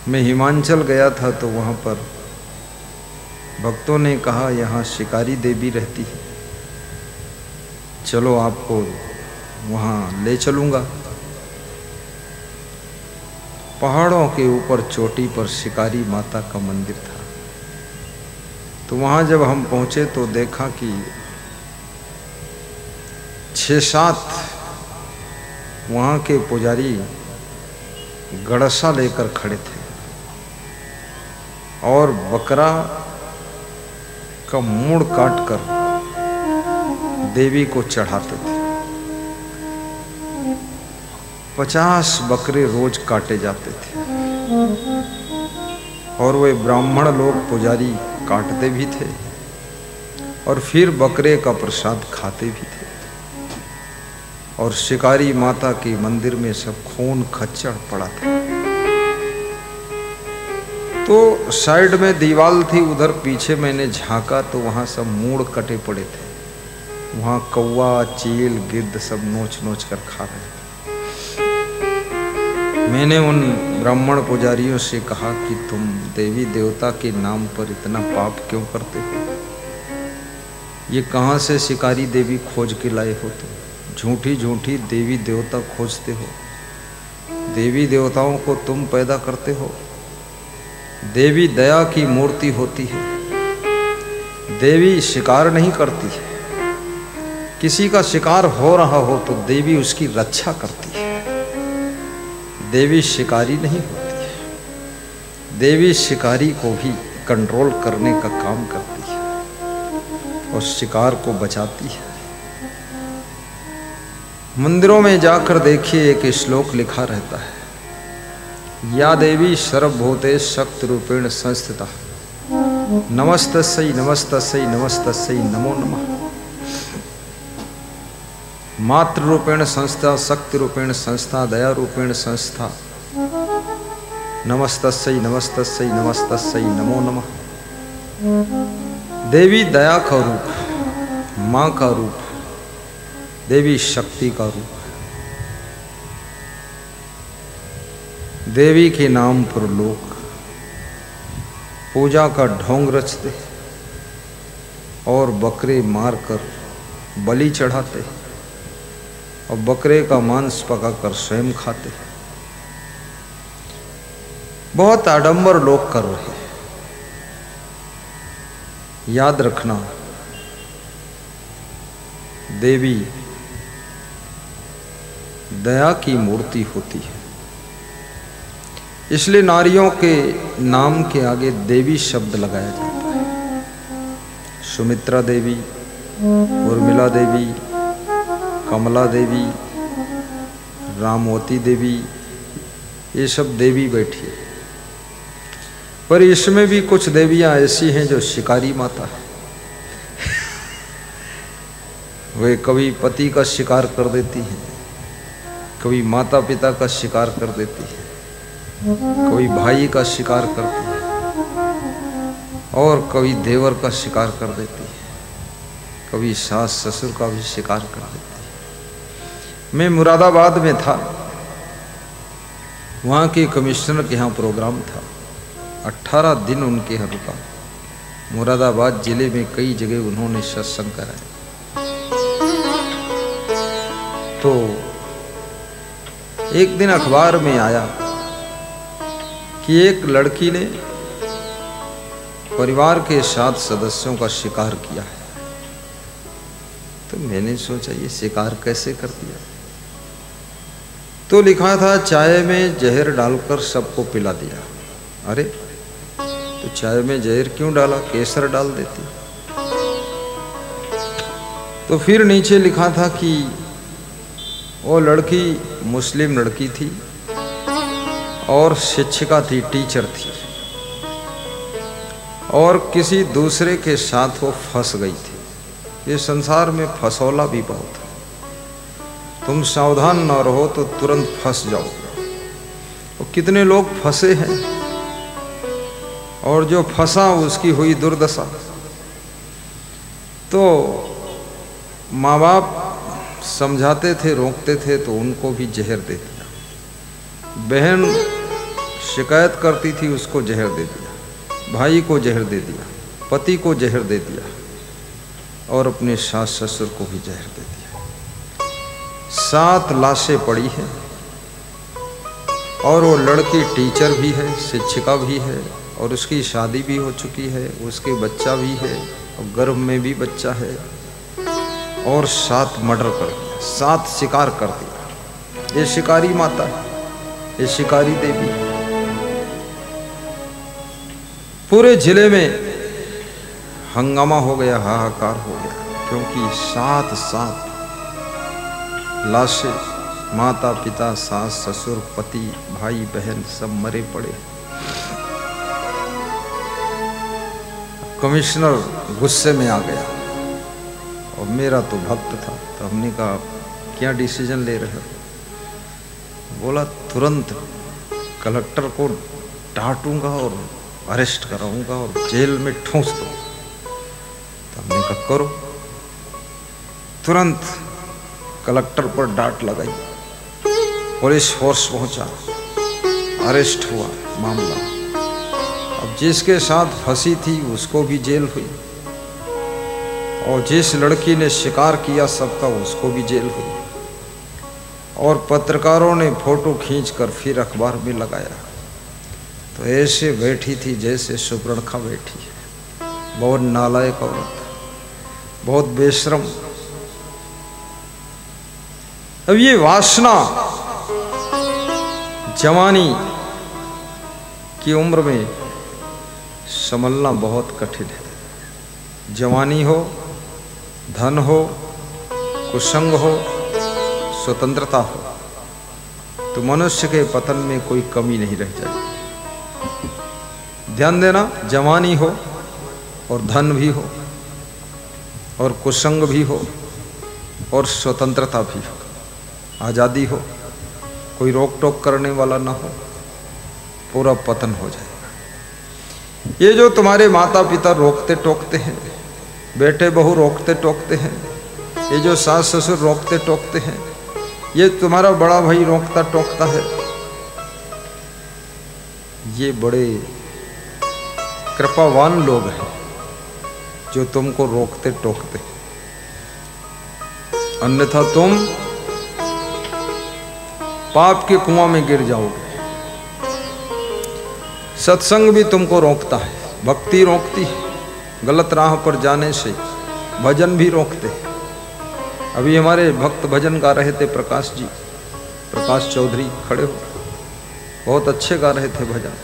मैं हिमाचल गया था तो वहाँ पर भक्तों ने कहा यहाँ शिकारी देवी रहती है, चलो आपको वहाँ ले चलूँगा। पहाड़ों के ऊपर चोटी पर शिकारी माता का मंदिर था। तो वहाँ जब हम पहुँचे तो देखा कि 6-7 वहाँ के पुजारी गड़सा लेकर खड़े थे और बकरा का मूड़ काटकर देवी को चढ़ाते थे। 50 बकरे रोज काटे जाते थे और वे ब्राह्मण लोग पुजारी काटते भी थे और फिर बकरे का प्रसाद खाते भी थे। और शिकारी माता के मंदिर में सब खून खच्चर पड़ा था। तो साइड में दीवार थी, उधर पीछे मैंने झांका तो वहाँ सब मूड़ कटे पड़े थे। वहाँ कौवा, चील, गिद्ध सब नोच नोच कर खा रहे थे। मैंने उन ब्राह्मण पुजारियों से कहा कि तुम देवी देवता के नाम पर इतना पाप क्यों करते हो? ये कहाँ से शिकारी देवी खोज के लाए हो? तुम झूठी झूठी देवी देवता खोजते हो। देवी देवताओं को तुम पैदा करते हो। देवी दया की मूर्ति होती है। देवी शिकार नहीं करती है। किसी का शिकार हो रहा हो तो देवी उसकी रक्षा करती है। देवी शिकारी नहीं होती है। देवी शिकारी को भी कंट्रोल करने का काम करती है और शिकार को बचाती है। मंदिरों में जाकर देखिए, एक श्लोक लिखा रहता है, या देवी सर्वभूते शक्ति रूपेण संस्थिता नमस्तस्यै नमस्तस्यै नमस्तस्यै नमो नमः। मातृ रूपेण संस्था, शक्ति रूपेण संस्था, दया रूपेण संस्था नमस्तस्यै नमस्तस्यै नमस्तस्यै नमो नमः। देवी दया का रूप, माँ का रूप, देवी शक्ति का रूप। देवी के नाम पर लोग पूजा का ढोंग रचते और बकरे मारकर बलि चढ़ाते और बकरे का मांस पकाकर स्वयं खाते। बहुत आडंबर लोग कर रहे हैं। याद रखना, देवी दया की मूर्ति होती है। इसलिए नारियों के नाम के आगे देवी शब्द लगाया जाता है। सुमित्रा देवी, उर्मिला देवी, कमला देवी, रामवती देवी, ये सब देवी बैठी है। पर इसमें भी कुछ देवियां ऐसी हैं जो शिकारी माता है। वे कभी पति का शिकार कर देती हैं, कभी माता पिता का शिकार कर देती है, कभी भाई का शिकार करती है और कभी देवर का शिकार कर देती है, कभी सास ससुर का भी शिकार कर देती है। मैं मुरादाबाद में था, वहाँ के कमिश्नर के यहाँ प्रोग्राम था। 18 दिन उनके यहाँ रुका। मुरादाबाद जिले में कई जगह उन्होंने सत्संग कराया। तो एक दिन अखबार में आया कि एक लड़की ने परिवार के 7 सदस्यों का शिकार किया है। तो मैंने सोचा ये शिकार कैसे कर दिया? तो लिखा था चाय में जहर डालकर सबको पिला दिया। अरे तो चाय में जहर क्यों डाला? केसर डाल देती। तो फिर नीचे लिखा था कि वो लड़की मुस्लिम लड़की थी और शिक्षिका थी, टीचर थी, और किसी दूसरे के साथ वो फंस गई थी। ये संसार में फसौला भी बहुत है। तुम सावधान न रहो तो तुरंत फंस जाओगे। और कितने लोग फंसे हैं और जो फंसा उसकी हुई दुर्दशा। तो माँ बाप समझाते थे, रोकते थे, तो उनको भी जहर दे दिया। बहन शिकायत करती थी उसको जहर दे दिया, भाई को जहर दे दिया, पति को जहर दे दिया और अपने सास ससुर को भी जहर दे दिया। 7 लाशें पड़ी हैं और वो लड़की टीचर भी है, शिक्षिका भी है और उसकी शादी भी हो चुकी है, उसके बच्चा भी है और गर्भ में भी बच्चा है और 7 मर्डर कर दिया, 7 शिकार कर दिया। ये शिकारी माता है, ये शिकारी देवी। पूरे जिले में हंगामा हो गया, हाहाकार हो गया, क्योंकि 7 लाशें, माता पिता सास ससुर पति भाई बहन सब मरे पड़े। कमिश्नर गुस्से में आ गया और मेरा तो भक्त था, तो हमने कहा क्या डिसीजन ले रहे हो? बोला तुरंत कलेक्टर को डांटूंगा और अरेस्ट कराऊंगा और जेल में ठूंस दूंगा। तो हमने कहा करो। तुरंत कलेक्टर पर डांट लगाई, पुलिस फोर्स पहुंचा, अरेस्ट हुआ मामला। अब जिसके साथ फंसी थी उसको भी जेल हुई और जिस लड़की ने शिकार किया सबका उसको भी जेल हुई और पत्रकारों ने फोटो खींचकर फिर अखबार में लगाया। तो ऐसे बैठी थी जैसे सुपर्णखा बैठी है। बहुत नालायक औरत, बहुत बेशरम। अब ये वासना जवानी की उम्र में संभलना बहुत कठिन है। जवानी हो, धन हो, कुसंग हो, स्वतंत्रता हो, तो मनुष्य के पतन में कोई कमी नहीं रह जाएगी। ध्यान देना, जवानी हो और धन भी हो और कुसंग भी हो और स्वतंत्रता भी हो, आज़ादी हो, कोई रोक टोक करने वाला ना हो, पूरा पतन हो जाएगा। ये जो तुम्हारे माता पिता रोकते टोकते हैं, बेटे बहू रोकते टोकते हैं, ये जो सास ससुर रोकते टोकते हैं, ये तुम्हारा बड़ा भाई रोकता टोकता है, ये बड़े कृपावान लोग हैं जो तुमको रोकते टोकते हैं। अन्यथा तुम पाप के कुआं में गिर जाओगे। सत्संग भी तुमको रोकता है, भक्ति रोकती है, गलत राह पर जाने से भजन भी रोकते हैं। अभी हमारे भक्त भजन गा रहे थे, प्रकाश जी, प्रकाश चौधरी खड़े हो, बहुत अच्छे गा रहे थे भजन।